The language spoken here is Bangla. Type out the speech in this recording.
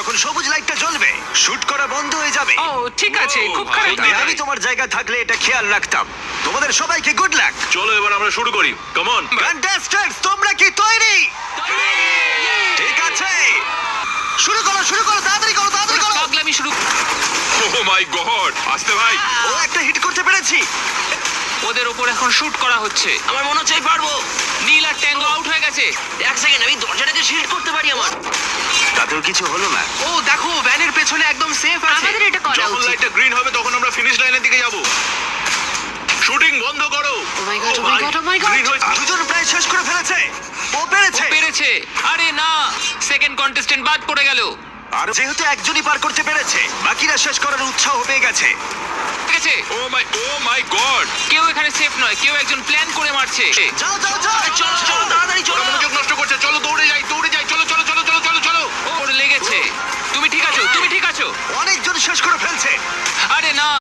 যখন সবুজ লাইটটা জ্বলবে শুট করা বন্ধ হয়ে যাবে। ও ঠিক আছে, খুব খারাপ তাই নয়। আমি তোমার জায়গায় থাকলে এটা খেয়াল রাখতাম। তোমাদের সবাইকে গুড লাক। চলো এবার আমরা শুরু করি, কাম অন। কন্টেস্ট্যান্টস, তোমরা কি তৈরি? ঠিক আছে, শুরু করো, শুরু করো, তাড়াতাড়ি করো, তাড়াতাড়ি করো। পাগলামি শুরু। ও মাই গড, আসতে ভাই। ও একটা হিট করতে পেরেছি। ওদের ওপর এখন শুট করা হচ্ছে। আমার মনে হচ্ছে আমি পারবো। নীল আর ট্যাঙ্গো আউট হয়ে গেছে। এক সেকেন্ড, আমি দরজাটাকে শিল্ড করতে পারি আমার। তাতেও কিছু হলো না। ও দেখো, ভ্যানের পেছনে একদম সেফ আছে। আমাদের এটা করা যখন উচিত। লাইটটা গ্রিন হবে তখন আমরা ফিনিশ লাইনের দিকে যাব। শুটিং বন্ধ করো। Oh my God, oh my God, oh my God! Green হয়েছে। দুজন প্রায় শেষ করে ফেলেছে। ও পেরেছে। পেরেছে। আরে না, সেকেন্ড কন্টেস্টেন্ট বাদ পড়ে গেল। আর যেহেতু একজনই পার করতে পেরেছে, বাকিরা শেষ করার উৎসাহ পেয়ে গেছে। ঠিক আছে, ও মাই গড। কেউ এখানে সেফ নয়, কেউ একজন প্ল্যান করে মারছে। যাও যাও যাও, চলো চলো, তাড়াতাড়ি চলো। ওরা মনোযোগ নষ্ট করছে। চলো দৌড়ে যাই, দৌড়ে যাই। চলো চলো চলো চলো চলো চলো। ওর লেগেছে। তুমি ঠিক আছো, তুমি ঠিক আছো। অনেকজন শেষ করে ফেলছে।